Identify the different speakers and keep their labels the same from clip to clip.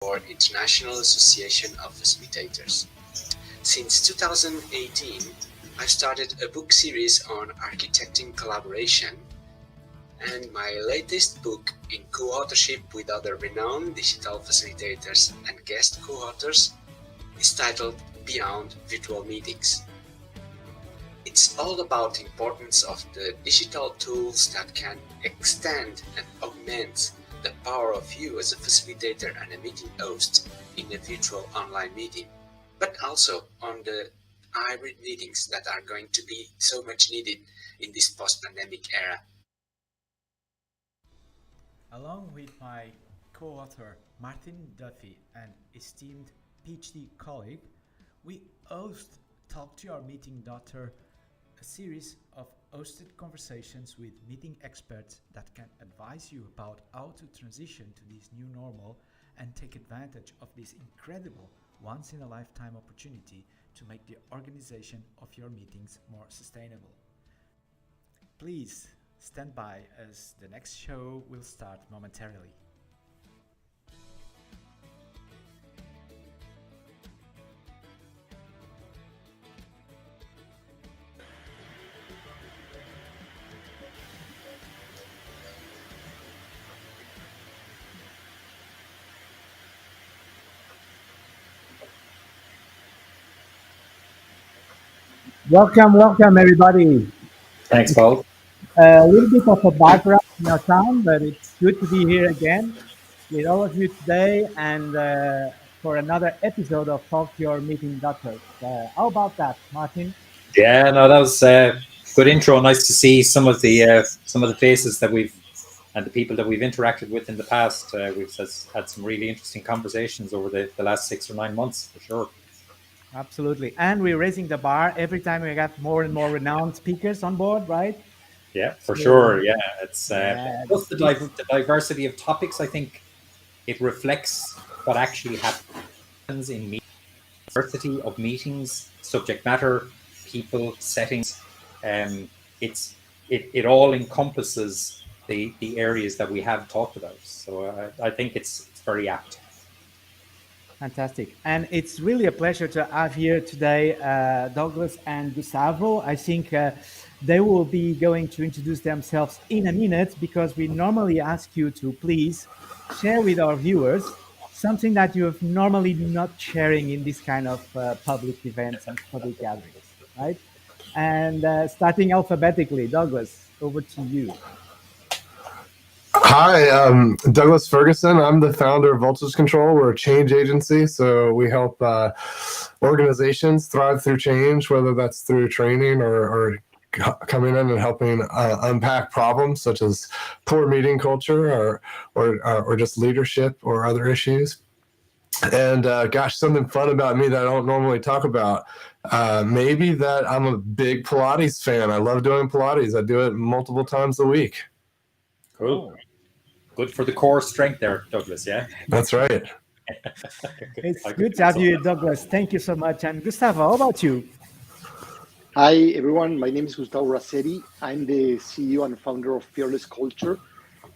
Speaker 1: for International Association of Facilitators. Since 2018, I started a book series on architecting collaboration, and my latest book, in co-authorship with other renowned digital facilitators and guest co-authors, is titled Beyond Virtual Meetings. It's all about the importance of the digital tools that can extend and augment the power of you as a facilitator and a meeting host in a virtual online meeting, but also on the hybrid meetings that are going to be so much needed in this post-pandemic era.
Speaker 2: Along with my co-author Martin Duffy and esteemed PhD colleague, we host Talk to Your Meeting Daughter, a series of hosted conversations with meeting experts that can advise you about how to transition to this new normal and take advantage of this incredible once-in-a-lifetime opportunity to make the organization of your meetings more sustainable. Please stand by as the next show will start momentarily.
Speaker 3: Welcome, everybody.
Speaker 4: Thanks, Paul.
Speaker 3: A little bit of a background in our town, but it's good to be here again with all of you today and for another episode of Talk to Your Meeting Doctors. How about that, Martin?
Speaker 4: Yeah, no, that was a good intro. Nice to see some of the faces that we've and the people that we've interacted with in the past. We've had some really interesting conversations over the last 6 or 9 months, for sure.
Speaker 3: Absolutely. And we're raising the bar every time we got more and more renowned speakers on board, right?
Speaker 4: Yeah, for sure. Yeah, it's
Speaker 3: Yeah,
Speaker 4: plus the diversity of topics. I think it reflects what actually happens in meetings, diversity of meetings, subject matter, people, settings. It all encompasses the areas that we have talked about. So I think it's very apt.
Speaker 3: Fantastic. And it's really a pleasure to have here today Douglas and Gustavo. I think they will be going to introduce themselves in a minute because we normally ask you to please share with our viewers something that you're normally not sharing in this kind of public events and public gatherings, right? And starting alphabetically, Douglas, over to you.
Speaker 5: Hi, Douglas Ferguson. I'm the founder of Voltage Control. We're a change agency, so we help organizations thrive through change, whether that's through training or coming in and helping unpack problems such as poor meeting culture or just leadership or other issues. And gosh, something fun about me that I don't normally talk about. Maybe that I'm a big Pilates fan. I love doing Pilates. I do it multiple times a week.
Speaker 4: Cool. Good for the core strength there, Douglas, yeah?
Speaker 5: That's right.
Speaker 3: It's good to have you, Douglas. Thank you so much. And Gustavo, how about you?
Speaker 6: Hi, everyone. My name is Gustavo Razzetti. I'm the CEO and founder of Fearless Culture.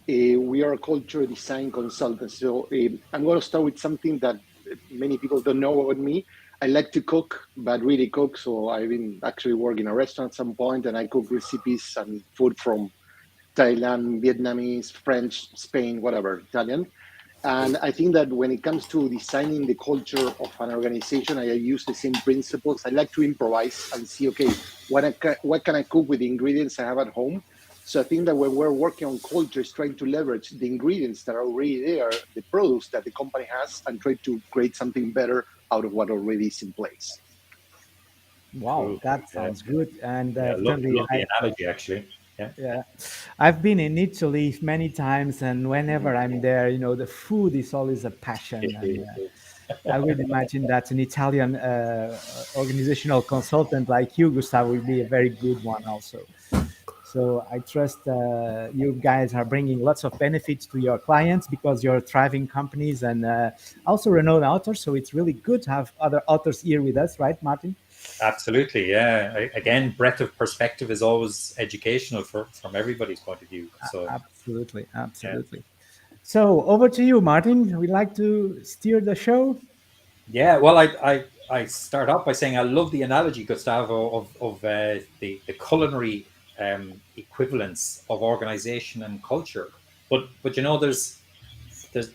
Speaker 6: We are a culture design consultant. So I'm going to start with something that many people don't know about me. I like to cook, but really cook. So I've been actually working in a restaurant at some point, and I cook recipes and food from Thailand, Vietnamese, French, Spain, whatever, Italian. And I think that when it comes to designing the culture of an organization, I use the same principles. I like to improvise and see, okay, what can I cook with the ingredients I have at home? So I think that when we're working on culture, it's trying to leverage the ingredients that are already there, the products that the company has, and try to create something better out of what already is in place.
Speaker 3: Wow, that sounds good. And
Speaker 4: love the analogy, actually.
Speaker 3: Yeah, I've been in Italy many times, and whenever I'm there, the food is always a passion. And I would imagine that an Italian organizational consultant like you, Gustavo, will be a very good one also. So I trust you guys are bringing lots of benefits to your clients because you're thriving companies and also renowned authors. So it's really good to have other authors here with us, right, Martin?
Speaker 4: Absolutely, yeah. Again, breadth of perspective is always educational from everybody's point of view. So
Speaker 3: absolutely.
Speaker 4: Yeah.
Speaker 3: So over to you, Martin. We'd like to steer the show.
Speaker 4: Yeah, well, I start off by saying I love the analogy, Gustavo, of the culinary equivalence of organization and culture. But you know, there's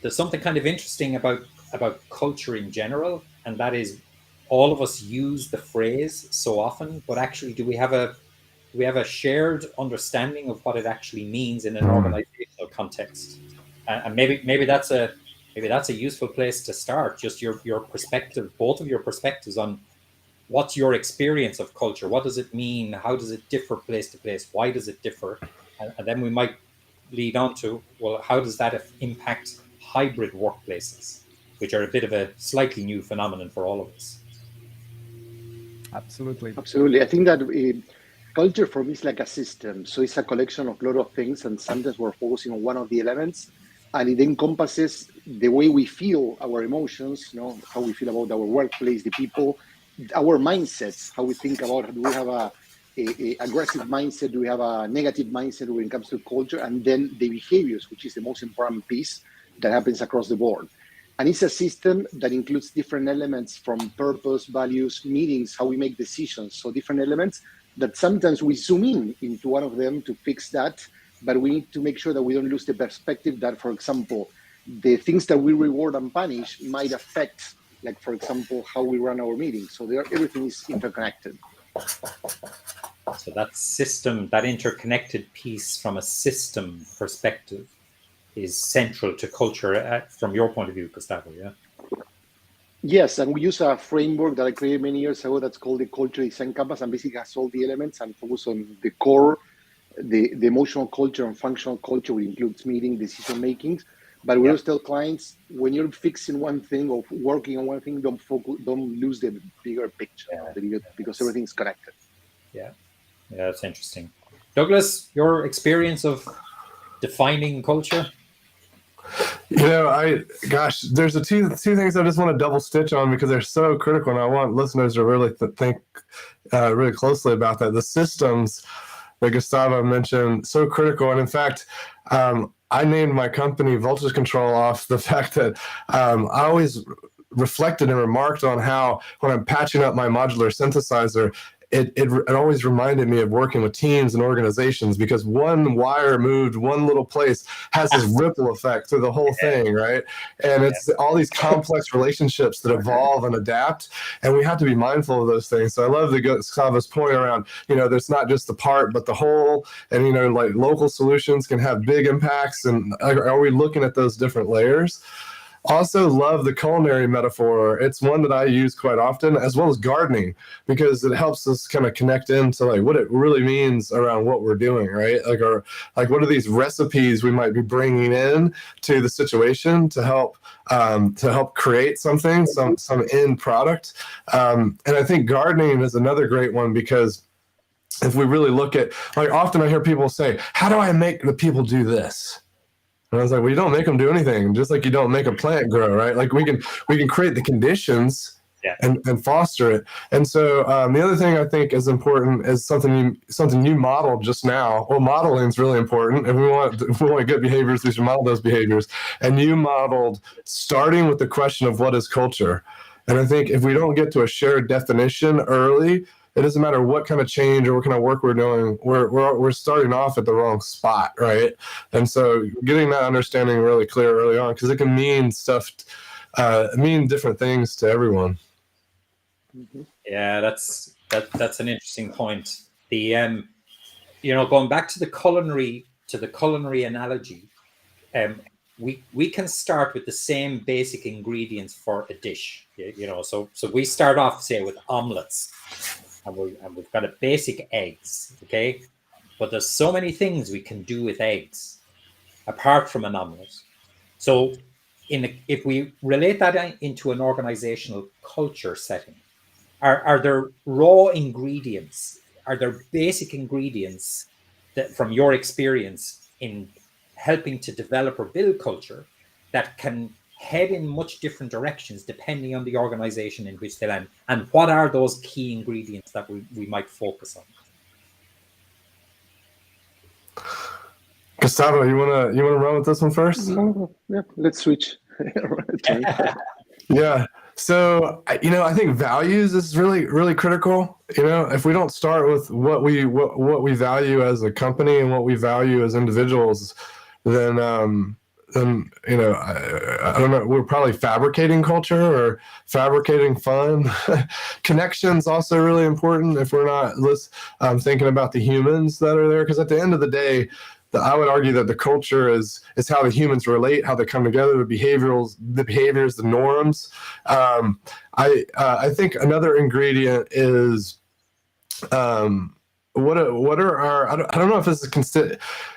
Speaker 4: something kind of interesting about culture in general, and that is all of us use the phrase so often, but actually, do we have a shared understanding of what it actually means in an organizational context? And maybe that's a useful place to start. Just your perspective, both of your perspectives on what's your experience of culture. What does it mean? How does it differ place to place? Why does it differ? And then we might lead on to, well, how does that impact hybrid workplaces, which are a bit of a slightly new phenomenon for all of us?
Speaker 3: Absolutely.
Speaker 6: Absolutely. I think that culture for me is like a system. So it's a collection of a lot of things, and sometimes we're focusing on one of the elements, and it encompasses the way we feel, our emotions, how we feel about our workplace, the people, our mindsets, how we think about, do we have a aggressive mindset, do we have a negative mindset when it comes to culture, and then the behaviors, which is the most important piece that happens across the board. And it's a system that includes different elements from purpose, values, meetings, how we make decisions. So different elements that sometimes we zoom in into one of them to fix that, but we need to make sure that we don't lose the perspective that, for example, the things that we reward and punish might affect, like, for example, how we run our meetings. So everything is interconnected.
Speaker 4: So that system, that interconnected piece from a system perspective is central to culture from your point of view, Gustavo, yeah?
Speaker 6: Yes, and we use a framework that I created many years ago that's called the Culture Design Canvas, and basically has all the elements and focus on the core, the emotional culture and functional culture, which includes meeting, decision making. But we always tell clients, when you're fixing one thing or working on one thing, don't lose the bigger picture, because everything's connected.
Speaker 4: Yeah, that's interesting. Douglas, your experience of defining culture?
Speaker 5: There's the two things I just want to double stitch on because they're so critical, and I want listeners to really think really closely about that. The systems that Gustavo mentioned, so critical, and in fact, I named my company Voltage Control off the fact that I always reflected and remarked on how when I'm patching up my modular synthesizer, it always reminded me of working with teams and organizations, because one wire moved one little place has this ripple effect through the whole thing, right? And it's all these complex relationships that evolve and adapt, and we have to be mindful of those things. So I love Gustavo's point around, there's not just the part but the whole, and like local solutions can have big impacts, and are we looking at those different layers? Also love the culinary metaphor. It's one that I use quite often, as well as gardening, because it helps us kind of connect into like what it really means around what we're doing, right? Like what are these recipes we might be bringing in to the situation to help create something, some end product. And I think gardening is another great one, because if we really look at, like, often I hear people say, how do I make the people do this? And I was like, well, you don't make them do anything, just like you don't make a plant grow, right? Like we can create the conditions and foster it. And so the other thing I think is important is something you modeled just now. Well, modeling is really important. If we want good behaviors, we should model those behaviors. And you modeled starting with the question of what is culture. And I think if we don't get to a shared definition early, it doesn't matter what kind of change or what kind of work we're doing, we're starting off at the wrong spot, right? And so getting that understanding really clear early on, because it can mean mean different things to everyone.
Speaker 4: Yeah, that's an interesting point. The going back to the culinary analogy, we can start with the same basic ingredients for a dish. So we start off, say, with omelets. And we've got a basic eggs, okay? But there's so many things we can do with eggs apart from an omelette. So if we relate that into an organizational culture setting, are there raw ingredients? Are there basic ingredients that, from your experience in helping to develop or build culture, that can head in much different directions depending on the organization in which they land? And what are those key ingredients that we might focus on?
Speaker 5: Gustavo, you wanna run with this one first?
Speaker 6: No, yeah, let's switch.
Speaker 5: Yeah. So I think values is really critical. If we don't start with what we value as a company and what we value as individuals, then I don't know. We're probably fabricating culture or fabricating fun. Connections also really important if we're not thinking about the humans that are there. Because at the end of the day, I would argue that the culture is how the humans relate, how they come together, the behaviors, the norms. I think another ingredient is what are our, I don't know if this is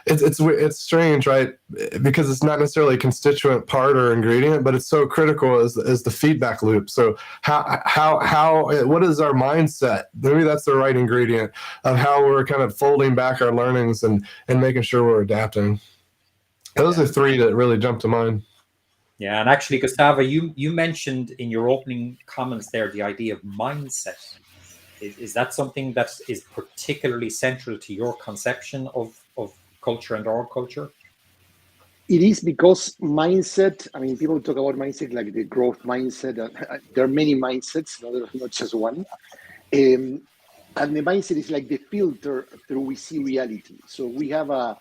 Speaker 5: it's strange, right? Because it's not necessarily a constituent part or ingredient, but it's so critical as the feedback loop. So what is our mindset? Maybe that's the right ingredient of how we're kind of folding back our learnings and making sure we're adapting. Those are three that really jump to mind.
Speaker 4: Yeah, and actually, Gustavo, you mentioned in your opening comments there the idea of mindset. Is that something that is particularly central to your conception of culture and org culture?
Speaker 6: It is, because mindset, people talk about mindset like the growth mindset. There are many mindsets, not just one. And the mindset is like the filter through we see reality. So we have a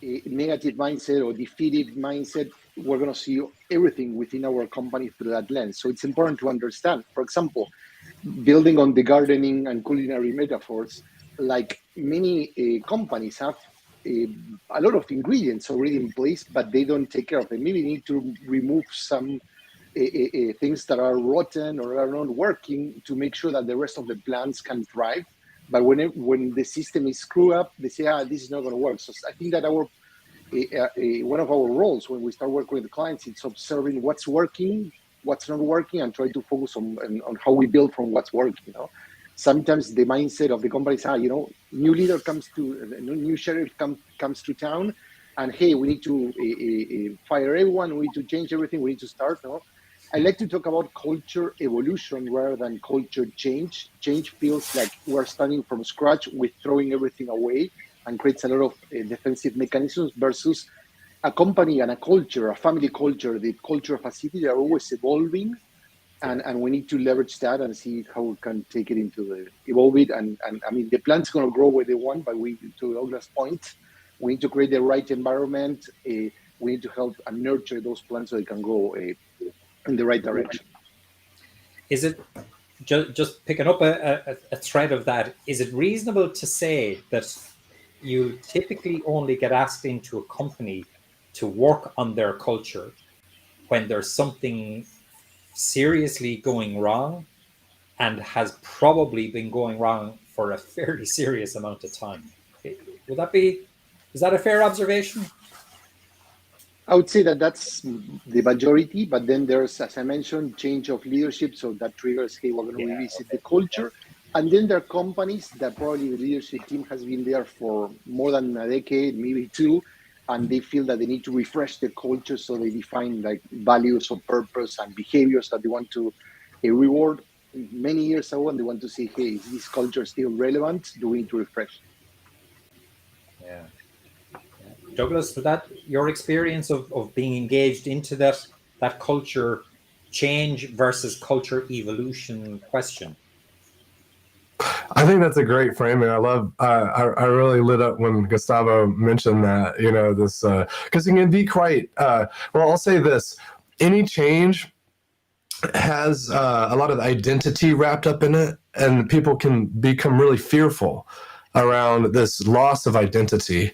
Speaker 6: negative mindset or defeated mindset, we're going to see everything within our company through that lens. So it's important to understand, for example, building on the gardening and culinary metaphors, like many companies have a lot of ingredients already in place, but they don't take care of them. Maybe need to remove some things that are rotten or are not working to make sure that the rest of the plants can thrive. But when the system is screwed up, they say, this is not going to work. So I think that one of our roles when we start working with the clients, it's observing what's working, what's not working, and try to focus on how we build from what's working. Sometimes the mindset of the company is, new leader new sheriff comes to town, and hey, we need to fire everyone, we need to change everything, we need to start. I like to talk about culture evolution rather than culture change. Change feels like we're starting from scratch with throwing everything away and creates a lot of defensive mechanisms, versus a company and a culture, a family culture, the culture of a city, they're always evolving. And we need to leverage that and see how we can take it into evolve it. And the plant's going to grow where they want, but to Douglas' point, we need to create the right environment. We need to help and nurture those plants so they can grow in the right direction.
Speaker 4: Is it, just picking up a thread of that, is it reasonable to say that you typically only get asked into a company to work on their culture when there's something seriously going wrong and has probably been going wrong for a fairly serious amount of time? Is that a fair observation?
Speaker 6: I would say that that's the majority, but then there's, as I mentioned, change of leadership. So that triggers, hey, we're going to revisit the culture. And then there are companies that probably the leadership team has been there for more than a decade, maybe two, and they feel that they need to refresh the culture. So they define like values or purpose and behaviors that they want to reward many years ago, and they want to say, hey, is this culture still relevant? Do we need to refresh?
Speaker 4: Yeah. Douglas, was that your experience of being engaged into that culture change versus culture evolution question?
Speaker 5: I think that's a great framing. I love. I really lit up when Gustavo mentioned that. This because it can be quite. Well, I'll say this: any change has a lot of identity wrapped up in it, and people can become really fearful around this loss of identity.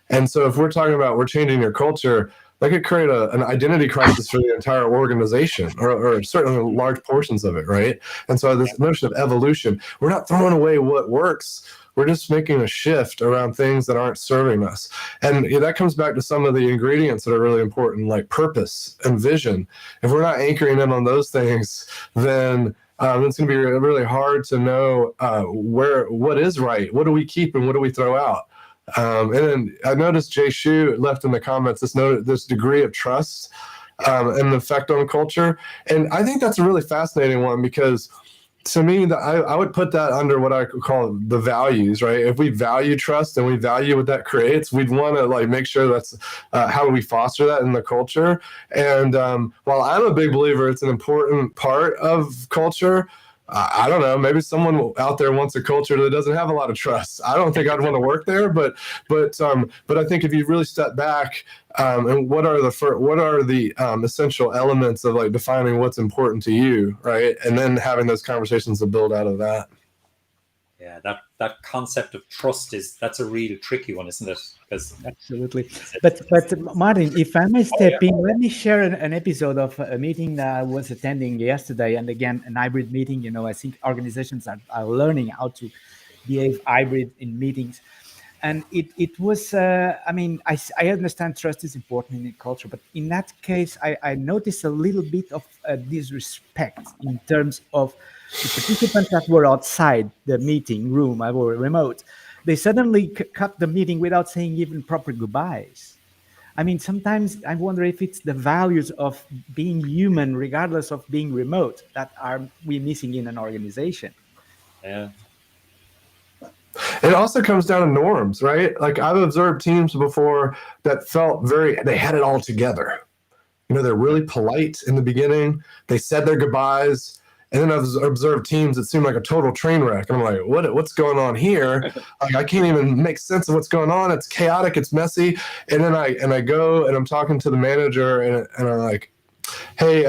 Speaker 5: And so, if we're talking about we're changing your culture, that could create an identity crisis for the entire organization, or certainly large portions of it, right? And so this notion of evolution, we're not throwing away what works. We're just making a shift around things that aren't serving us. And that comes back to some of the ingredients that are really important, like purpose and vision. If we're not anchoring in on those things, then it's going to be really hard to know what is right, what do we keep and what do we throw out. And then I noticed Jay Shu left in the comments this degree of trust and the effect on culture. And I think that's a really fascinating one, because to me, I would put that under what I could call the values, right? If we value trust and we value what that creates, we'd want to like make sure that's how do we foster that in the culture. And while I'm a big believer, it's an important part of culture. I don't know. Maybe someone out there wants a culture that doesn't have a lot of trust. I don't think I'd want to work there, but I think if you really step back, and what are the essential elements of like defining what's important to you, right? And then having those conversations to build out of that.
Speaker 4: Yeah, that concept of trust that's a real tricky one, isn't it?
Speaker 3: Absolutely. But Martin, if I may step in, let me share an episode of a meeting that I was attending yesterday, and again, an hybrid meeting. You know, I think organizations are learning how to behave hybrid in meetings. And it was, I mean, I understand trust is important in the culture, but in that case, I noticed a little bit of disrespect in terms of the participants that were outside the meeting room, I were remote. They suddenly cut the meeting without saying even proper goodbyes. I mean, sometimes I wonder if it's the values of being human, regardless of being remote, that are we missing in an organization.
Speaker 4: Yeah.
Speaker 5: It also comes down to norms, right? Like I've observed teams before that felt they had it all together. You know, they're really polite in the beginning. They said their goodbyes. And then I've observed teams that seem like a total train wreck. And I'm like, what's going on here? Like, I can't even make sense of what's going on. It's chaotic. It's messy. And then I go and I'm talking to the manager and I'm like, hey,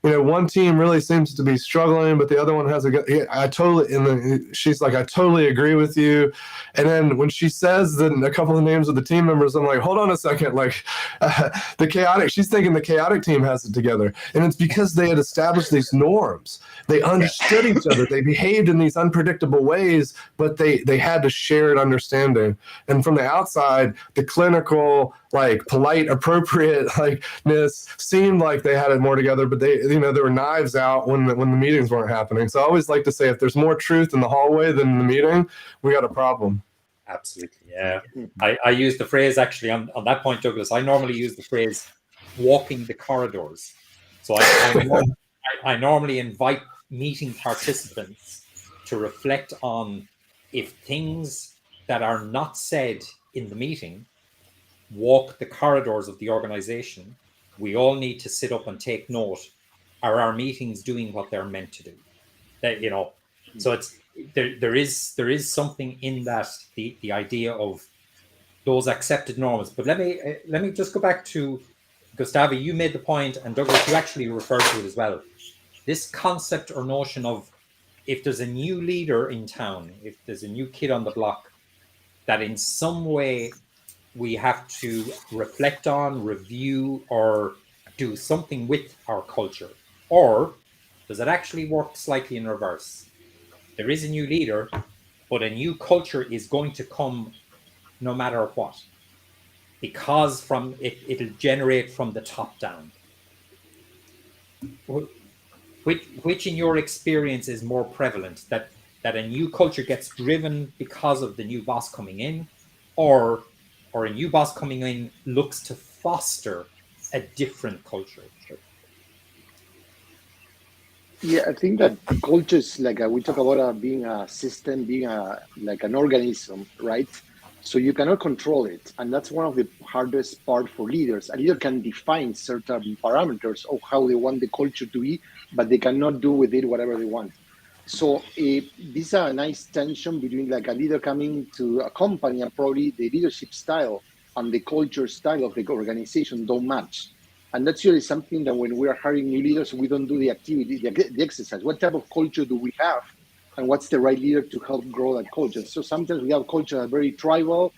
Speaker 5: you know, one team really seems to be struggling, but the other one has she's like, I totally agree with you. And then when she says a couple of names of the team members, I'm like, hold on a second. Like she's thinking the chaotic team has it together. And it's because they had established these norms. They understood each other. They behaved in these unpredictable ways, but they had a shared understanding. And from the outside, the clinical, like polite, appropriate likeness seemed like they had it more together, but there were knives out when the meetings weren't happening. So I always like to say, if there's more truth in the hallway than in the meeting, we got a problem.
Speaker 4: Absolutely, yeah. I use the phrase actually on that point, Douglas. I normally use the phrase walking the corridors. So I normally invite meeting participants to reflect on if things that are not said in the meeting walk the corridors of the organization. We all need to sit up and take note. Are our meetings doing what they're meant to do? That, you know, so it's there is something in that, the idea of those accepted norms. But let me just go back to Gustavo. You made the point, and Douglas, you actually referred to it as well. This concept or notion of, if there's a new leader in town, if there's a new kid on the block, that in some way we have to reflect on, review, or do something with our culture. Or does it actually work slightly in reverse? There is a new leader, but a new culture is going to come no matter what, because it'll generate from the top down. Which in your experience is more prevalent, that a new culture gets driven because of the new boss coming in, or a new boss coming in looks to foster a different culture?
Speaker 6: Yeah, I think that culture is like we talk about being a system, being like an organism, right? So you cannot control it, and that's one of the hardest part for leaders. A leader can define certain parameters of how they want the culture to be, but they cannot do with it whatever they want. So this is a nice tension between like a leader coming to a company and probably the leadership style and the culture style of the organization don't match. And that's really something that when we are hiring new leaders, we don't do the activity, the exercise. What type of culture do we have? And what's the right leader to help grow that culture? So sometimes we have culture that are very tribal.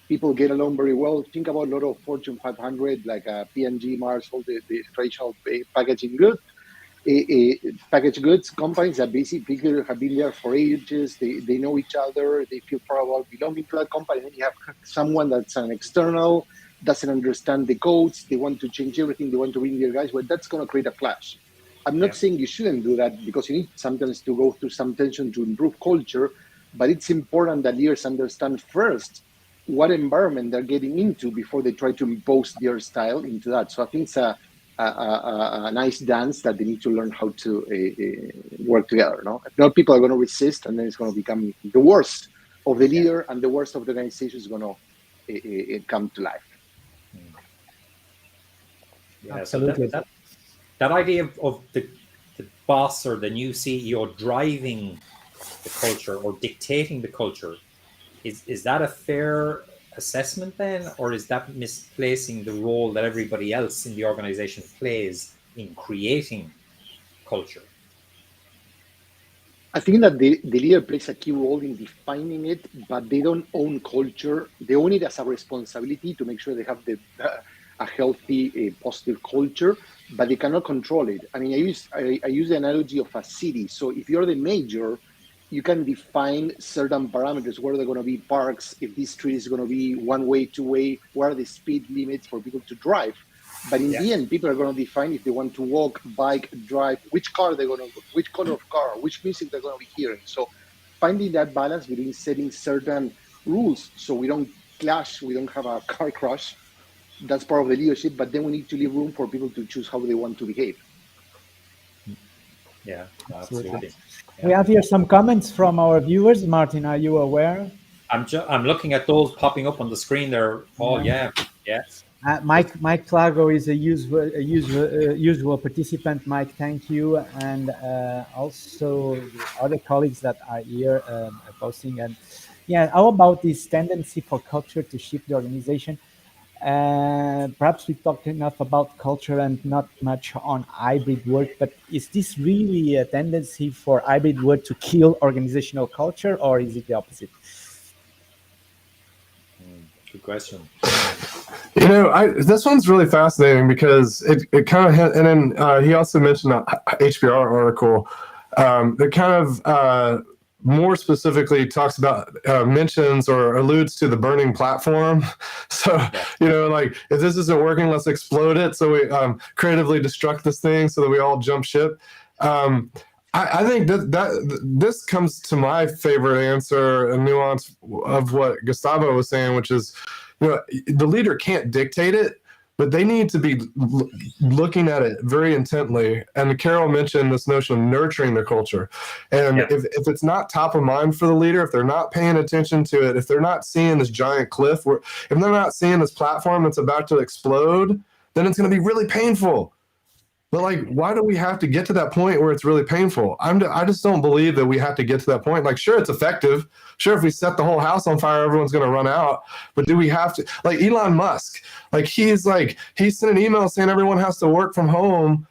Speaker 6: People get along very well. Think about a lot of Fortune 500, like P&G, Mars, all the traditional packaging packaged goods companies that basically have been there for ages. They know each other. They feel proud about belonging to that company. And then you have someone that's an external, doesn't understand the codes. They want to change everything. They want to bring their guys. Well, that's going to create a clash. I'm not saying you shouldn't do that, because you need sometimes to go through some tension to improve culture. But it's important that leaders understand first what environment they're getting into before they try to impose their style into that. So I think a nice dance that they need to learn how to work together. No, if not, people are going to resist, and then it's going to become the worst of the leader and the worst of the organization is going to come to life.
Speaker 4: Yeah,
Speaker 3: Absolutely.
Speaker 4: So that idea of the boss or the new CEO driving the culture or dictating the culture, is that a fair assessment then, or is that misplacing the role that everybody else in the organization plays in creating culture?
Speaker 6: I think that the leader plays a key role in defining it, but they don't own culture. They own it as a responsibility to make sure they have a healthy, positive culture, but they cannot control it. I mean, I use the analogy of a city. So if you're the mayor, you can define certain parameters, where they're going to be parks, if this street is going to be one way, two way, what are the speed limits for people to drive. But in the end, people are going to define if they want to walk, bike, drive, which car they're going to, which color of car, which music they're going to be hearing. So finding that balance between setting certain rules so we don't clash, we don't have a car crash, that's part of the leadership. But then we need to leave room for people to choose how they want to behave.
Speaker 4: Yeah, absolutely.
Speaker 3: We have here some comments from our viewers. Martin, are you aware?
Speaker 4: I'm looking at those popping up on the screen there, Paul. Yeah.
Speaker 3: Mike Clago is a usual participant. Mike, thank you, and also other colleagues that are here posting. And yeah, how about this tendency for culture to shift the organization? Perhaps we talked enough about culture and not much on hybrid work, but is this really a tendency for hybrid work to kill organizational culture, or is it the opposite?
Speaker 4: Good question.
Speaker 5: You know, this one's really fascinating because it kind of, and then he also mentioned a HBR article that kind of more specifically talks about, mentions or alludes to the burning platform. So, you know, like, if this isn't working, let's explode it. So we creatively destruct this thing so that we all jump ship. I think that this comes to my favorite answer, a nuance of what Gustavo was saying, which is, you know, the leader can't dictate it, but they need to be looking at it very intently. And Carol mentioned this notion of nurturing the culture. And if it's not top of mind for the leader, if they're not paying attention to it, if they're not seeing this giant cliff, if they're not seeing this platform that's about to explode, then it's going to be really painful. But like, why do we have to get to that point where it's really painful? I just don't believe that we have to get to that point. Like, sure, it's effective. Sure, if we set the whole house on fire, everyone's going to run out. But do we have to? Like Elon Musk, he sent an email saying everyone has to work from home,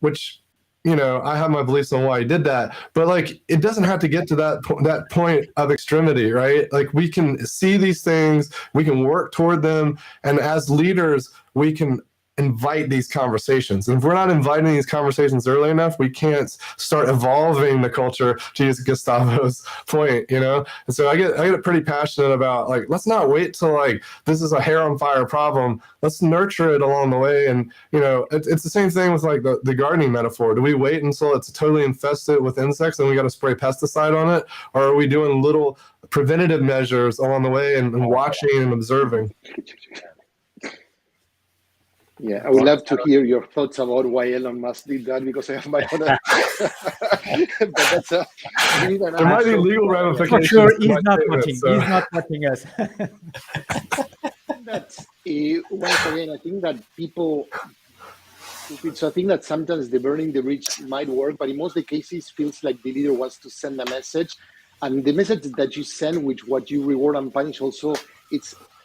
Speaker 5: which, you know, I have my beliefs on why he did that. But like, it doesn't have to get to that point of extremity, right? Like, we can see these things, we can work toward them, and as leaders, we can invite these conversations. And if we're not inviting these conversations early enough, we can't start evolving the culture, to use Gustavo's point, you know? And so I get pretty passionate about, like, let's not wait till like this is a hair on fire problem. Let's nurture it along the way. And, you know, it's the same thing with like the gardening metaphor. Do we wait until it's totally infested with insects and we got to spray pesticide on it? Or are we doing little preventative measures along the way and watching and observing?
Speaker 6: Yeah, I would love to hear your thoughts about why Elon Musk did that, because I have my own. But that's
Speaker 5: there might be legal ramifications.
Speaker 3: For sure, he's not watching. So. He's not watching us.
Speaker 6: That's once again, I think that people. So I think that sometimes the burning the bridge might work, but in most of the cases, feels like the leader wants to send a message, and the message that you send, which what you reward and punish, also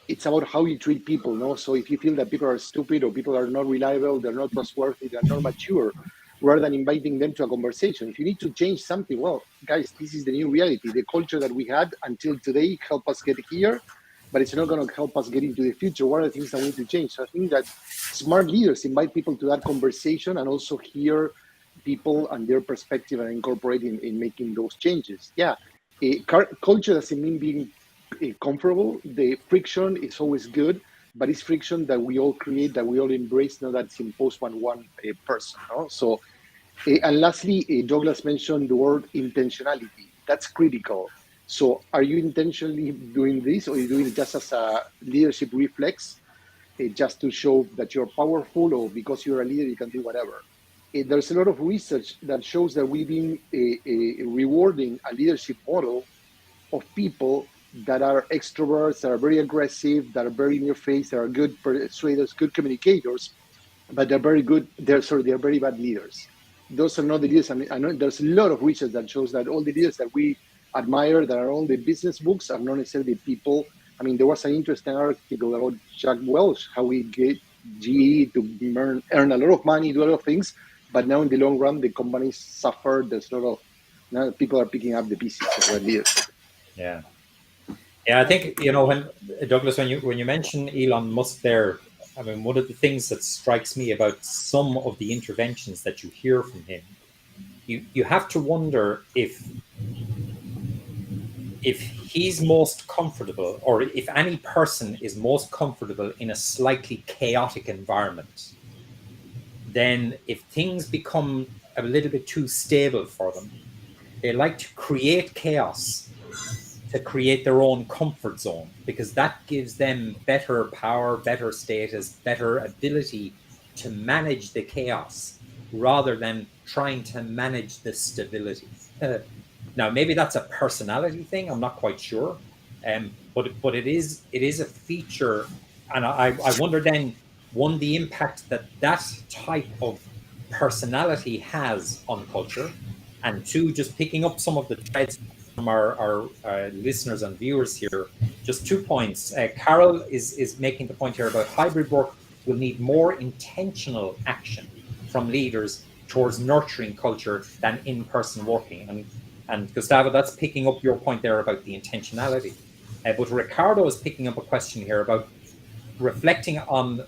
Speaker 6: it's about how you treat people, no? So if you feel that people are stupid or people are not reliable, they're not trustworthy, they're not mature, rather than inviting them to a conversation. If you need to change something, well, guys, this is the new reality. The culture that we had until today helped us get here, but it's not going to help us get into the future. What are the things that we need to change? So I think that smart leaders invite people to that conversation and also hear people and their perspective and incorporate in making those changes. Yeah, culture doesn't mean being comfortable. The friction is always good, but it's friction that we all create, that we all embrace, not that it's imposed on one person. No? So, and lastly, Douglas mentioned the word intentionality. That's critical. So, are you intentionally doing this, or are you doing it just as a leadership reflex? just to show that you're powerful, or because you're a leader you can do whatever. There's a lot of research that shows that we've been rewarding a leadership model of people that are extroverts, that are very aggressive, that are very in your face, that are good persuaders, good communicators, but they're very good. They're very bad leaders. Those are not the leaders. I mean, I know there's a lot of research that shows that all the leaders that we admire, that are on the business books, are not necessarily people. I mean, there was an interesting article about Jack Welch, how he get GE to earn a lot of money, do a lot of things, but now in the long run, the companies suffer. There's a lot of now people are picking up the pieces of their leaders.
Speaker 4: Yeah, I think when Douglas, when you mention Elon Musk there, I mean, one of the things that strikes me about some of the interventions that you hear from him, you have to wonder if he's most comfortable, or if any person is most comfortable in a slightly chaotic environment, then if things become a little bit too stable for them, they like to create chaos to create their own comfort zone, because that gives them better power, better status, better ability to manage the chaos rather than trying to manage the stability. Now, maybe that's a personality thing. I'm not quite sure. But it is a feature. And I wonder then, one, the impact that type of personality has on culture, and two, just picking up some of the threads from our listeners and viewers here. Just 2 points. Carol is making the point here about hybrid work will need more intentional action from leaders towards nurturing culture than in-person working. And Gustavo, that's picking up your point there about the intentionality. But Ricardo is picking up a question here about reflecting on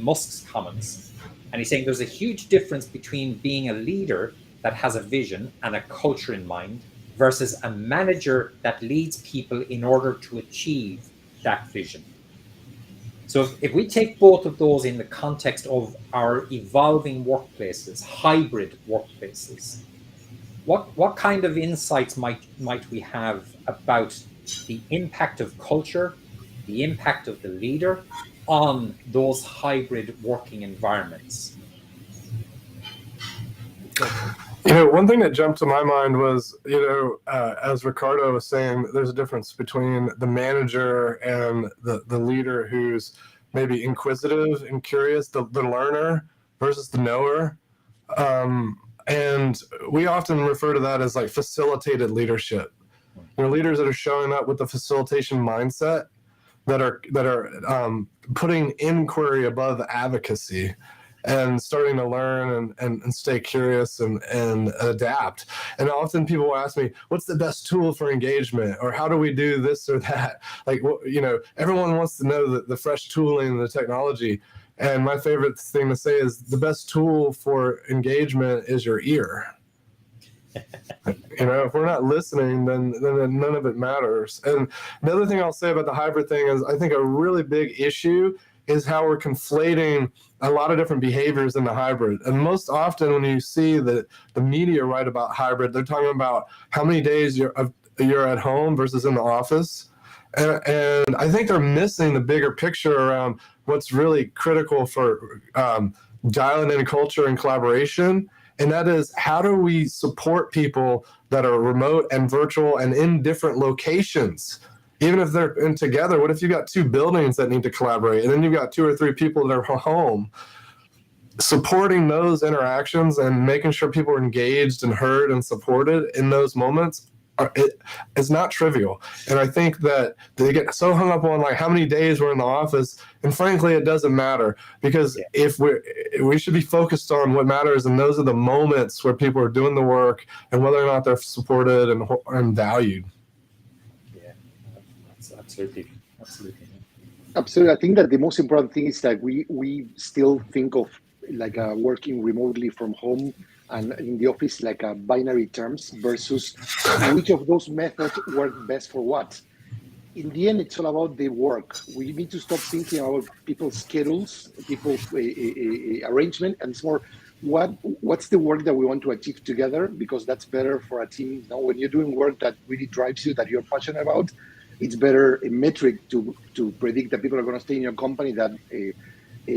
Speaker 4: Musk's comments. And he's saying there's a huge difference between being a leader that has a vision and a culture in mind versus a manager that leads people in order to achieve that vision. So if we take both of those in the context of our evolving workplaces, hybrid workplaces, what kind of insights might we have about the impact of culture, the impact of the leader on those hybrid working environments?
Speaker 5: One thing that jumped to my mind was, as Ricardo was saying, there's a difference between the manager and the leader who's maybe inquisitive and curious, the learner versus the knower. And we often refer to that as like facilitated leadership. Leaders that are showing up with the facilitation mindset, that are putting inquiry above advocacy, and starting to learn and stay curious and adapt. And often people ask me, what's the best tool for engagement? Or how do we do this or that? Like, everyone wants to know the fresh tooling and the technology. And my favorite thing to say is the best tool for engagement is your ear. If we're not listening, then none of it matters. And the other thing I'll say about the hybrid thing is, I think a really big issue is how we're conflating a lot of different behaviors in the hybrid. And most often when you see the media write about hybrid, they're talking about how many days you're at home versus in the office. And I think they're missing the bigger picture around what's really critical for dialing in culture and collaboration. And that is, how do we support people that are remote and virtual and in different locations? Even if they're in together, what if you got 2 buildings that need to collaborate, and then you've got 2 or 3 people that are home? Supporting those interactions and making sure people are engaged and heard and supported in those moments is not trivial. And I think that they get so hung up on like how many days we're in the office, and frankly, it doesn't matter, because if we should be focused on what matters, and those are the moments where people are doing the work and whether or not they're supported and valued.
Speaker 4: Yeah, absolutely.
Speaker 6: Absolutely. I think that the most important thing is that we still think of like working remotely from home and in the office like binary terms versus which of those methods work best for what. In the end, it's all about the work. We need to stop thinking about people's schedules, people's arrangement, and it's more what's the work that we want to achieve together, because that's better for a team. When you're doing work that really drives you, that you're passionate about, it's better a metric to predict that people are going to stay in your company than a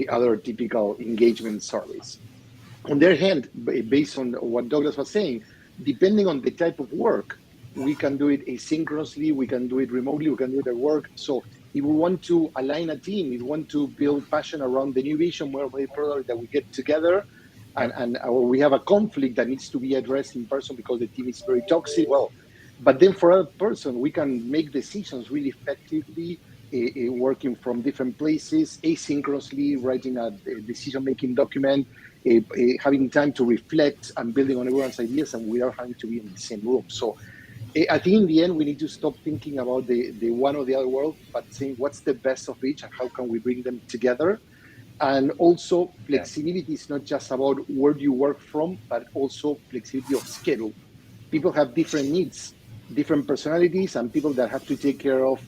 Speaker 6: other typical engagement surveys. On their hand, based on what Douglas was saying, depending on the type of work, we can do it asynchronously, we can do it remotely, we can do it at work. So if we want to align a team, if we want to build passion around the new vision, where we product that we get together, and we have a conflict that needs to be addressed in person because the team is very toxic, well, but then for other person, we can make decisions really effectively, working from different places, asynchronously, writing a decision-making document, having time to reflect and building on everyone's ideas, and without having to be in the same room. So I think in the end, we need to stop thinking about the one or the other world, but saying what's the best of each and how can we bring them together. And also flexibility is not just about where do you work from, but also flexibility of schedule. People have different needs, different personalities, and people that have to take care of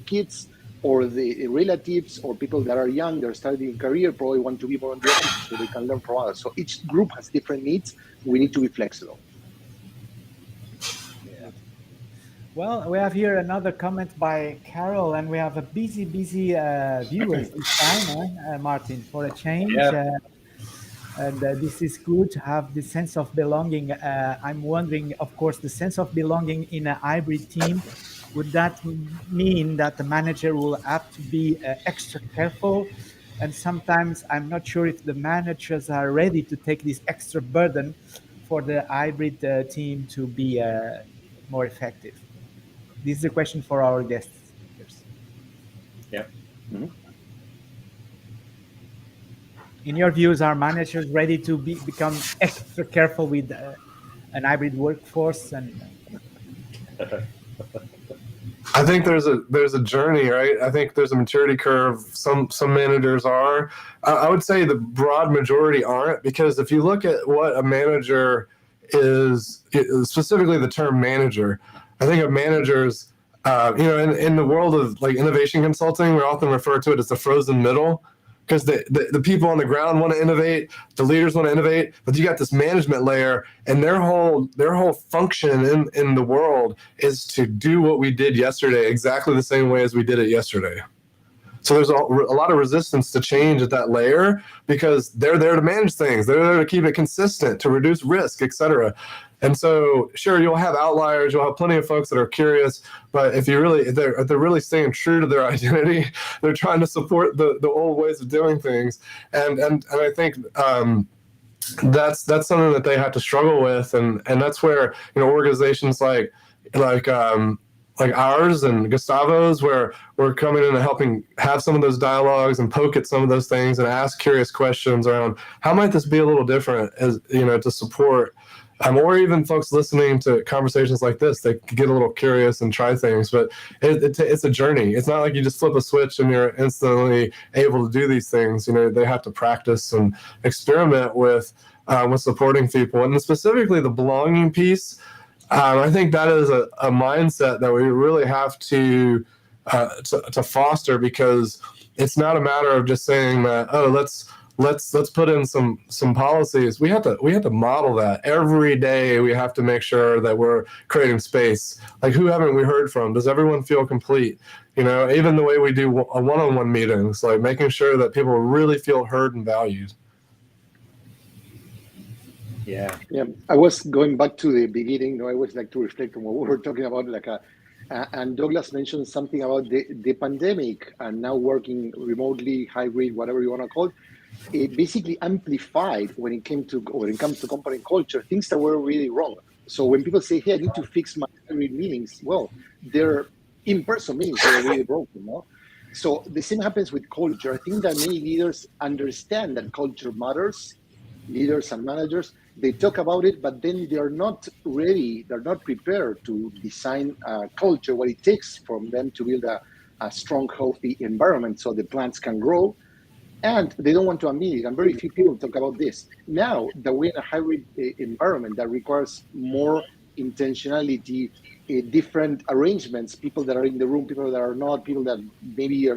Speaker 6: kids or the relatives, or people that are young, they're starting a career, probably want to be more in the office so they can learn from others. So each group has different needs. We need to be flexible.
Speaker 3: Well, we have here another comment by Carol, and we have a busy viewers this time, Martin, for a change.
Speaker 4: Yeah.
Speaker 3: And this is good to have the sense of belonging. I'm wondering, of course, the sense of belonging in a hybrid team. Would that mean that the manager will have to be extra careful? And sometimes I'm not sure if the managers are ready to take this extra burden for the hybrid team to be more effective. This is a question for our guest speakers.
Speaker 4: Yeah.
Speaker 6: Mm-hmm.
Speaker 3: In your views, are managers ready to become extra careful with an hybrid workforce? And
Speaker 5: I think there's a journey, right? I think there's a maturity curve. Some managers are. I would say the broad majority aren't, because if you look at what a manager is, specifically the term manager, I think of managers, in the world of like innovation consulting, we often refer to it as the frozen middle, because the people on the ground want to innovate, the leaders want to innovate, but you got this management layer, and their whole function in the world is to do what we did yesterday exactly the same way as we did it yesterday. So there's a lot of resistance to change at that layer, because they're there to manage things. They're there to keep it consistent, to reduce risk, et cetera. And so, sure, you'll have outliers. You'll have plenty of folks that are curious. But if they're really staying true to their identity, they're trying to support the old ways of doing things. And I think that's something that they have to struggle with. And that's where organizations like ours and Gustavo's, where we're coming in and helping have some of those dialogues and poke at some of those things and ask curious questions around how might this be a little different, as to support. Or even folks listening to conversations like this, they get a little curious and try things. But it's a journey. It's not like you just flip a switch and you're instantly able to do these things. They have to practice and experiment with supporting people. And specifically the belonging piece, I think that is a mindset that we really have to foster, because it's not a matter of just saying that, oh, let's put in some policies. We have to model that every day. We have to make sure that we're creating space. Like, who haven't we heard from? Does everyone feel complete? Even the way we do one-on-one meetings, like making sure that people really feel heard and valued.
Speaker 6: Yeah. I was going back to the beginning. I always like to reflect on what we were talking about. And Douglas mentioned something about the pandemic and now working remotely, hybrid, whatever you want to call it. It basically amplified when it comes to company culture, things that were really wrong. So when people say, "Hey, I need to fix my hybrid meetings," well, they're in-person meetings that are really broken. So the same happens with culture. I think that many leaders understand that culture matters. Leaders and managers, they talk about it, but then they're not ready. They're not prepared to design a culture, what it takes from them to build a strong, healthy environment so the plants can grow. And they don't want to admit it. And very few people talk about this. Now that we're in a hybrid environment that requires more intentionality, different arrangements, people that are in the room, people that are not, people that maybe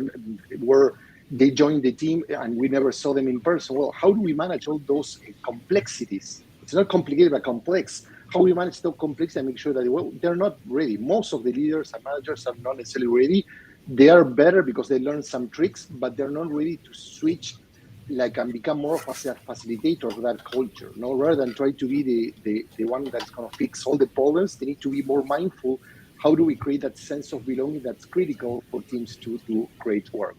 Speaker 6: they joined the team and we never saw them in person. Well, how do we manage all those complexities? It's not complicated, but complex how we manage the complexity and make sure that they're not ready. Most of the leaders and managers are not necessarily ready. They are better because they learn some tricks, but they're not ready to switch and become more of a facilitator of that culture. No, rather than try to be the one that's going to fix all the problems, they need to be more mindful. How do we create that sense of belonging that's critical for teams to do great work?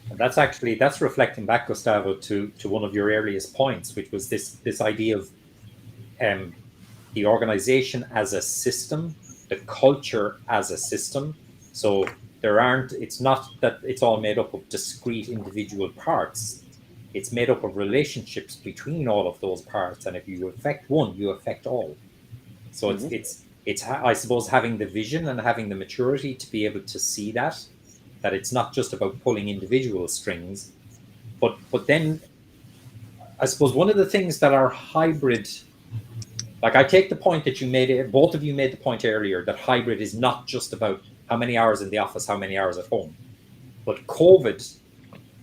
Speaker 4: And that's reflecting back, Gustavo, to one of your earliest points, which was this idea of the organization as a system, the culture as a system. So it's not that it's all made up of discrete individual parts. It's made up of relationships between all of those parts. And if you affect one, you affect all. So it's I suppose having the vision and having the maturity to be able to see that it's not just about pulling individual strings, but then I suppose one of the things that are hybrid, like I take the point that you made, both of you made the point earlier, that hybrid is not just about how many hours in the office, how many hours at home. But COVID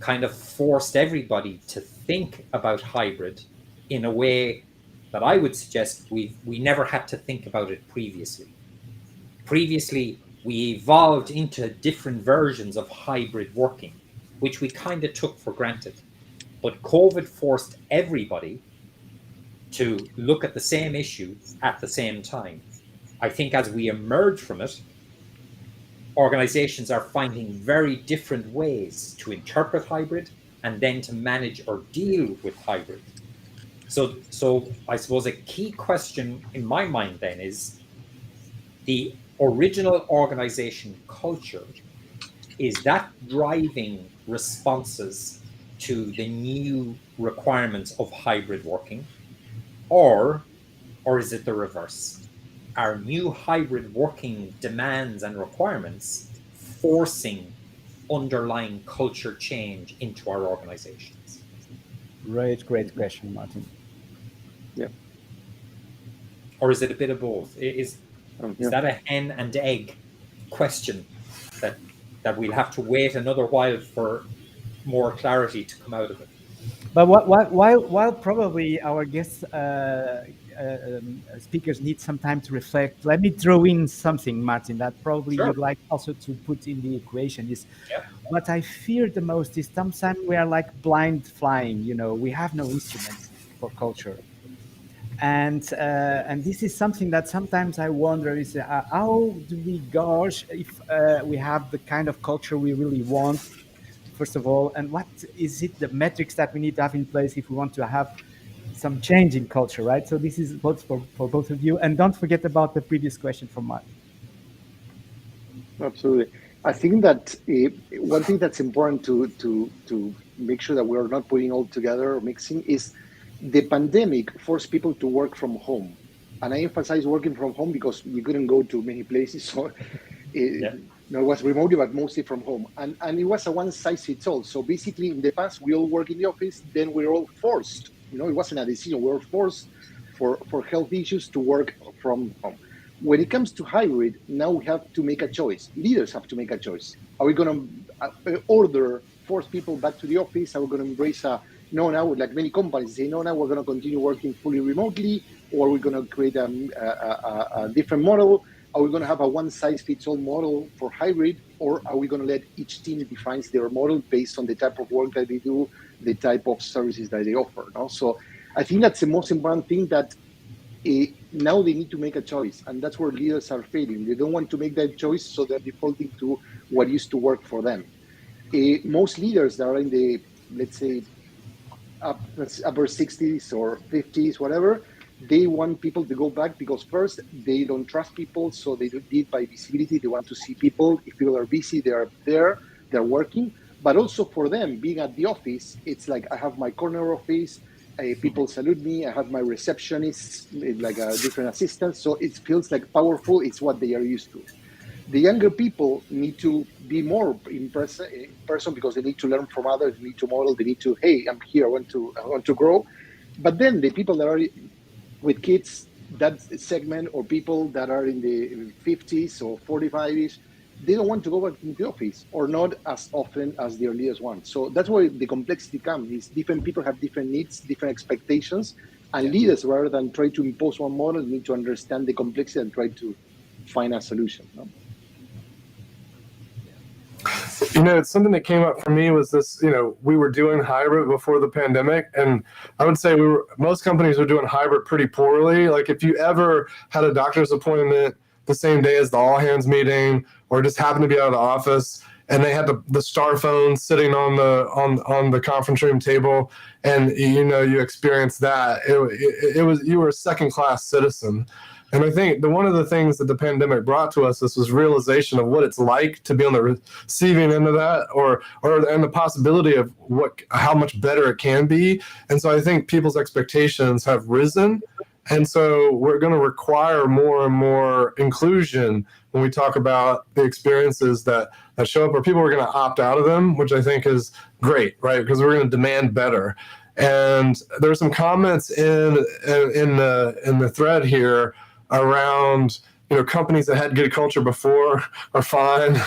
Speaker 4: kind of forced everybody to think about hybrid in a way that I would suggest we never had to think about it previously. Previously, we evolved into different versions of hybrid working, which we kind of took for granted. But COVID forced everybody to look at the same issue at the same time. I think as we emerge from it, organizations are finding very different ways to interpret hybrid and then to manage or deal with hybrid. So I suppose a key question in my mind then is the original organization culture, is that driving responses to the new requirements of hybrid working, or is it the reverse? Are new hybrid working demands and requirements forcing underlying culture change into our organizations?
Speaker 3: Great question, Martin.
Speaker 6: Yeah.
Speaker 4: Or is it a bit of both? Is that a hen and egg question that we'll have to wait another while for more clarity to come out of it?
Speaker 3: But while probably our guest speakers need some time to reflect, let me throw in something, Martin, that probably
Speaker 4: Sure.
Speaker 3: you'd like also to put in the equation. Is
Speaker 4: Yeah.
Speaker 3: what I fear the most is sometimes we are like blind flying. We have no instruments for culture, and this is something that sometimes I wonder is how do we gauge if we have the kind of culture we really want, first of all, and what is it the metrics that we need to have in place if we want to have some change in culture, right? So this is both for both of you, and don't forget about the previous question from Mark.
Speaker 6: Absolutely. I think that one thing that's important to make sure that we're not putting all together or mixing is the pandemic forced people to work from home. And I emphasize working from home because we couldn't go to many places. So it was remotely, but mostly from home. And it was a one size fits all. So basically, in the past, we all work in the office, then we're all forced. It wasn't a decision. We were forced for health issues to work from home. When it comes to hybrid, now we have to make a choice. Leaders have to make a choice. Are we going to force people back to the office? Are we going to embrace now, like many companies say, no, now we're going to continue working fully remotely, or are we going to create a different model? Are we going to have a one-size-fits-all model for hybrid, or are we going to let each team define their model based on the type of work that they do, the type of services that they offer? No? So I think that's the most important thing, that now they need to make a choice, and that's where leaders are failing. They don't want to make that choice, so they're defaulting to what used to work for them. Most leaders that are in the, let's say, upper 60s or 50s, whatever, they want people to go back because first, they don't trust people, so they do it by visibility. They want to see people. If people are busy, they are there, they're working. But also for them, being at the office, it's like I have my corner office, people salute me, I have my receptionists, like different assistants, so it feels like powerful. It's what they are used to. The younger people need to be more in person because they need to learn from others, they need to model, they need to, hey, I'm here, I want to grow. But then the people that are with kids, that segment, or people that are in the 50s or 45ish, they don't want to go back to the office, or not as often as their leaders want. So that's where the complexity comes. Is different people have different needs, different expectations, And leaders, rather than try to impose one model, need to understand the complexity and try to find a solution. No?
Speaker 5: It's something that came up for me was this, we were doing hybrid before the pandemic, and I would say most companies were doing hybrid pretty poorly. Like if you ever had a doctor's appointment the same day as the all hands meeting, or just happened to be out of the office, and they had the star phone sitting on the conference room table, and you experienced that, it was, you were a second class citizen. And I think one of the things that the pandemic brought to us, this was realization of what it's like to be on the receiving end of that, and the possibility of how much better it can be. And so I think people's expectations have risen. And so we're going to require more and more inclusion when we talk about the experiences that show up, or people are going to opt out of them, which I think is great, right? Because we're going to demand better. And there's some comments in the thread here around companies that had good culture before are fine,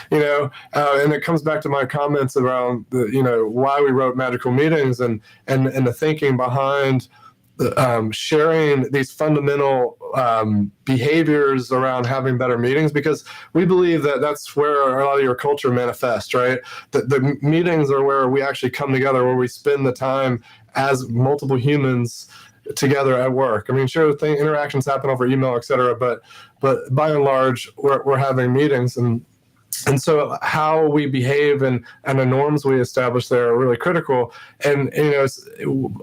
Speaker 5: and it comes back to my comments around why we wrote Magical Meetings and the thinking behind sharing these fundamental behaviors around having better meetings, because we believe that that's where a lot of your culture manifests, right? The meetings are where we actually come together, where we spend the time as multiple humans together at work. I mean, sure, interactions happen over email, et cetera, but by and large, we're having meetings, and so how we behave and the norms we establish there are really critical. And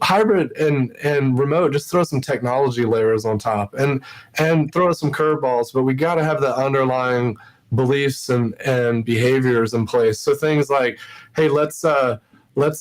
Speaker 5: hybrid and remote just throw some technology layers on top and throw some curveballs, but we got to have the underlying beliefs and behaviors in place. So things like, hey, let's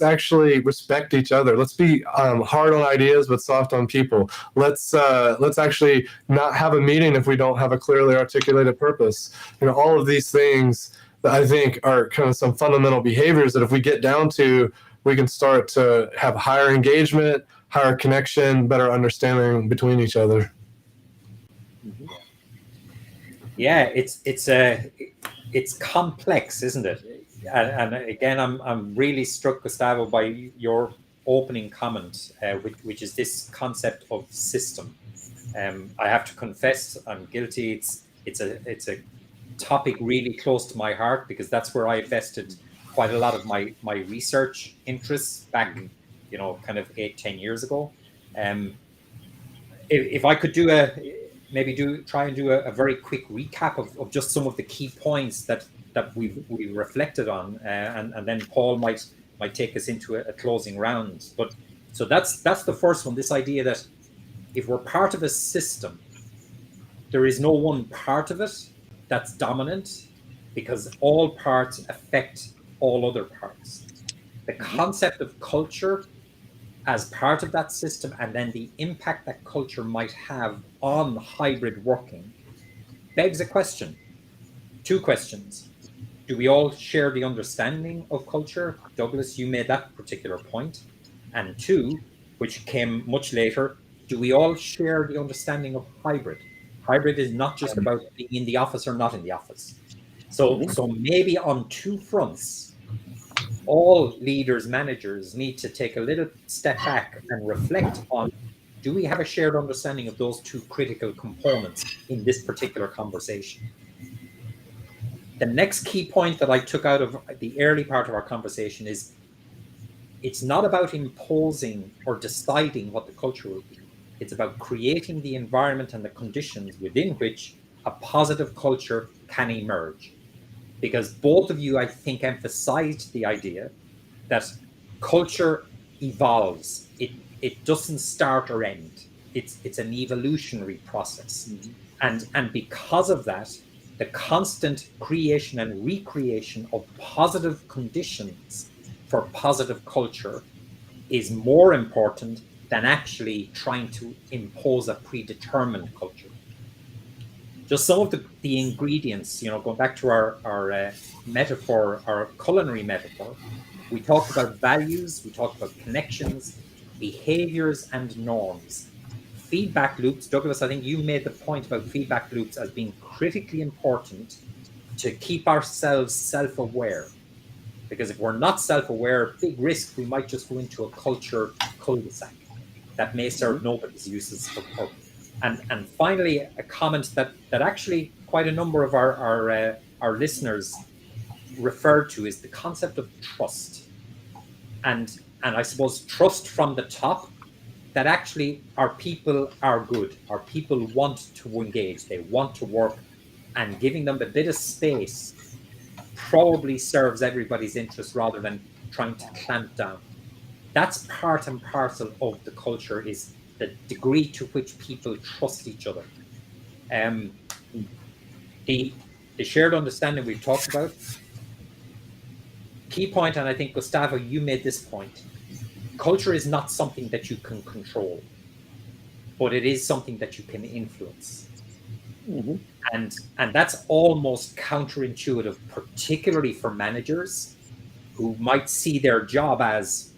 Speaker 5: actually respect each other. Let's be hard on ideas but soft on people. Let's actually not have a meeting if we don't have a clearly articulated purpose. All of these things that I think are kind of some fundamental behaviors that if we get down to, we can start to have higher engagement, higher connection, better understanding between each other.
Speaker 4: Yeah, it's complex, isn't it? And again, I'm really struck, Gustavo, by your opening comment, which is this concept of system. I have to confess, I'm guilty. It's a topic really close to my heart, because that's where I invested quite a lot of my research interests back, kind of 8-10 years ago. If I could try and do a very quick recap of just some of the key points that we reflected on, and then Paul might take us into a closing round. But so that's the first one, this idea that if we're part of a system, there is no one part of it that's dominant, because all parts affect all other parts. The concept of culture as part of that system, and then the impact that culture might have on hybrid working, begs a question. Two questions. Do we all share the understanding of culture? Douglas, you made that particular point. And two, which came much later, do we all share the understanding of hybrid? Hybrid is not just about being in the office or not in the office. So maybe on two fronts, all leaders, managers need to take a little step back and reflect on, do we have a shared understanding of those two critical components in this particular conversation? The next key point that I took out of the early part of our conversation is, it's not about imposing or deciding what the culture will be. It's about creating the environment and the conditions within which a positive culture can emerge. Because both of you, I think, emphasized the idea that culture evolves. It doesn't start or end. It's an evolutionary process. And because of that, the constant creation and recreation of positive conditions for positive culture is more important than actually trying to impose a predetermined culture. Just some of the ingredients, going back to our metaphor, our culinary metaphor, we talked about values, we talked about connections, behaviors, and norms. Feedback loops, Douglas, I think you made the point about feedback loops as being critically important to keep ourselves self-aware. Because if we're not self-aware, big risk, we might just go into a culture cul-de-sac. that may serve nobody's uses or purpose. And finally, a comment that actually quite a number of our listeners referred to is the concept of trust. And I suppose trust from the top, that actually our people are good, our people want to engage, they want to work, and giving them a bit of space probably serves everybody's interest rather than trying to clamp down. That's part and parcel of the culture, is the degree to which people trust each other. The shared understanding we've talked about. Key point, and I think Gustavo, you made this point. Culture is not something that you can control, but it is something that you can influence. And that's almost counterintuitive, particularly for managers who might see their job as,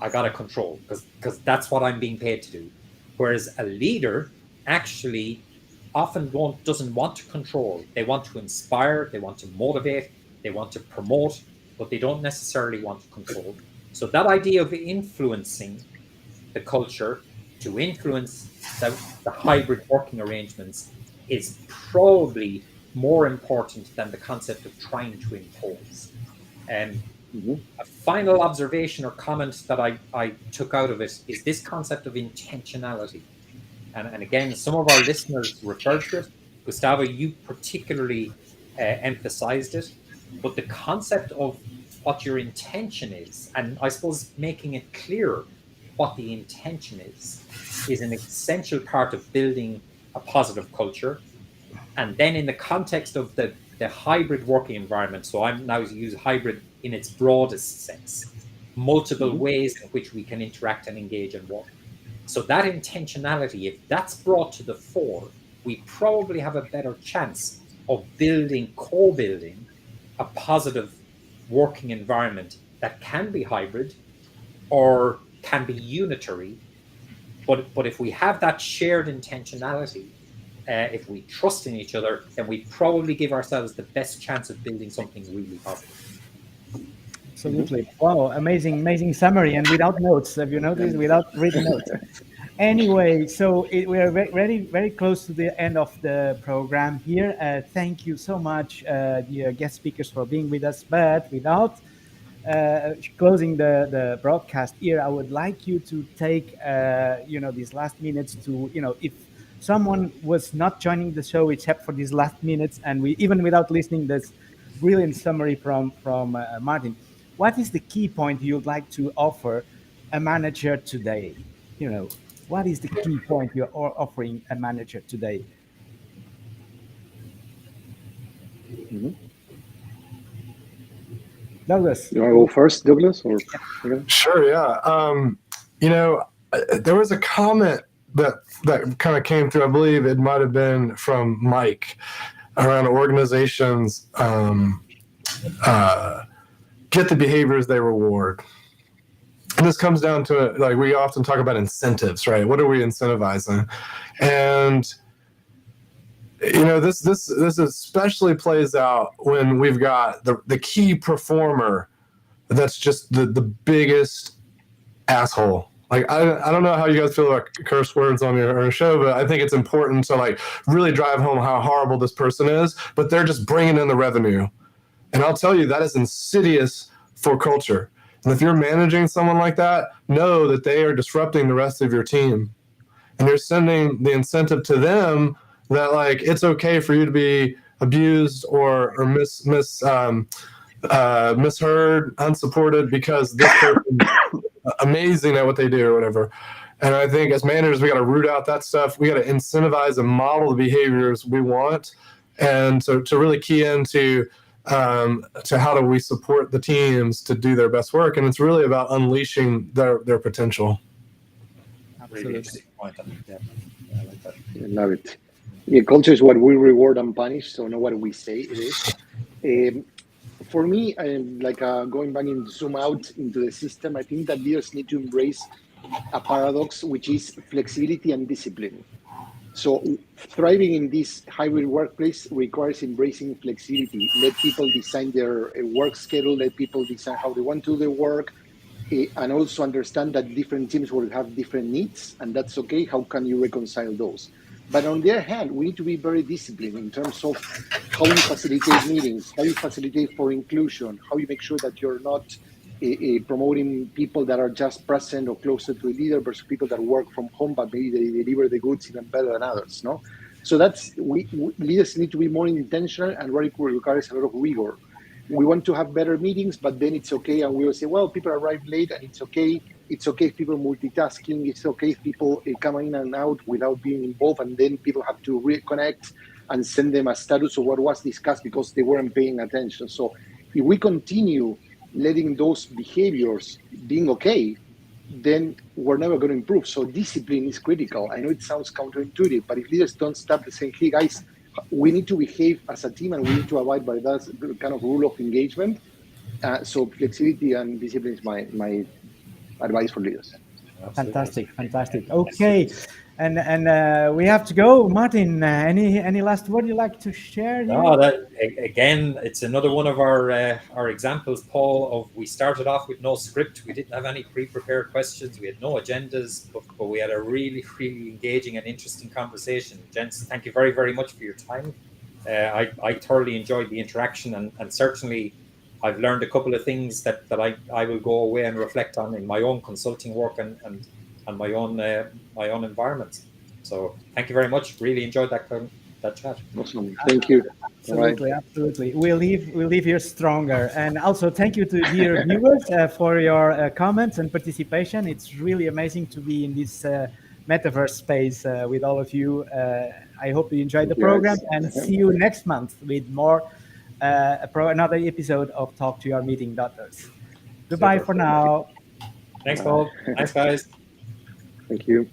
Speaker 4: I got to control because that's what I'm being paid to do. Whereas a leader actually often doesn't want to control. They want to inspire, they want to motivate, they want to promote, but they don't necessarily want to control. So that idea of influencing the culture, to influence the hybrid working arrangements, is probably more important than the concept of trying to impose. A final observation or comment that I took out of it is this concept of intentionality. And again, some of our listeners referred to it. Gustavo, you particularly emphasized it. But the concept of what your intention is, and I suppose making it clear what the intention is an essential part of building a positive culture. And then in the context of the hybrid working environment, so I'm now use hybrid in its broadest sense, multiple ways in which we can interact and engage and work. So that intentionality, if that's brought to the fore, we probably have a better chance of co-building a positive working environment that can be hybrid or can be unitary. But if we have that shared intentionality, if we trust in each other, then we probably give ourselves the best chance of building something really positive.
Speaker 3: Absolutely. Wow, amazing summary, and without notes. Have you noticed? Without written notes. Anyway, so we are very close to the end of the program here. Thank you so much, dear guest speakers, for being with us. But without closing the broadcast here, I would like you to take these last minutes to, if someone was not joining the show except for these last minutes, and we even without listening this brilliant summary from Martin, what is the key point you'd like to offer a manager today? What is the key point you're offering a manager today? Douglas,
Speaker 6: you want to go first, Douglas? Or
Speaker 5: Sure, yeah. There was a comment that kind of came through. I believe it might have been from Mike around organizations get the behaviors they reward. And this comes down to, like, we often talk about incentives, right? What are we incentivizing? And this especially plays out when we've got the key performer that's just the biggest asshole. Like, I don't know how you guys feel about curse words on your show, but I think it's important to, like, really drive home how horrible this person is, but they're just bringing in the revenue. And I'll tell you, that is insidious for culture. And if you're managing someone like that, know that they are disrupting the rest of your team. And you're sending the incentive to them that, like, it's okay for you to be abused or misheard, unsupported, because this person amazing at what they do or whatever. And I think as managers, we got to root out that stuff. We got to incentivize and model the behaviors we want, and to really key into to how do we support the teams to do their best work. And it's really about unleashing their potential.
Speaker 3: Absolutely.
Speaker 4: Yeah, I like that.
Speaker 6: I love it. Yeah, culture is what we reward and punish, so not what we say it is. For me, going back and zoom out into the system, I think that leaders need to embrace a paradox, which is flexibility and discipline. So thriving in this hybrid workplace requires embracing flexibility. Let people design their work schedule, let people design how they want to do their work, and also understand that different teams will have different needs, and that's okay. How can you reconcile those? But on the other hand, we need to be very disciplined in terms of how you facilitate meetings, how you facilitate for inclusion, how you make sure that you're not promoting people that are just present or closer to a leader versus people that work from home, but maybe they deliver the goods even better than others. No, so that's leaders need to be more intentional, and really requires a lot of rigor. We want to have better meetings, but then it's okay, and we will say, well, people arrive late, and it's okay. It's okay if people multitasking. It's okay if people come in and out without being involved, and then people have to reconnect and send them a status of what was discussed because they weren't paying attention. So if we continue letting those behaviors being okay, then we're never going to improve. So discipline is critical. I know it sounds counterintuitive, but if leaders don't start saying, hey guys, we need to behave as a team and we need to abide by that kind of rule of engagement. So flexibility and discipline is my advice for leaders.
Speaker 3: Fantastic, fantastic. Okay, and we have to go. Martin, any last word you'd like to share here?
Speaker 4: No, that again, it's another one of our examples, Paul. Of we started off with no script, we didn't have any pre-prepared questions, we had no agendas, but we had a really, really engaging and interesting conversation. Gents, thank you very, very much for your time. I thoroughly enjoyed the interaction, and certainly I've learned a couple of things that I will go away and reflect on in my own consulting work and my own environment. So thank you very much. Really enjoyed that chat.
Speaker 6: Awesome. Thank you.
Speaker 3: Absolutely, absolutely. We'll leave here stronger. And also thank you to dear viewers for your comments and participation. It's really amazing to be in this metaverse space with all of you. I hope you enjoyed the program, and see you next month with more another episode of Talk to Your Meeting Daughters. Goodbye for now.
Speaker 4: Thanks, Paul. Thanks, guys.
Speaker 6: Thank you.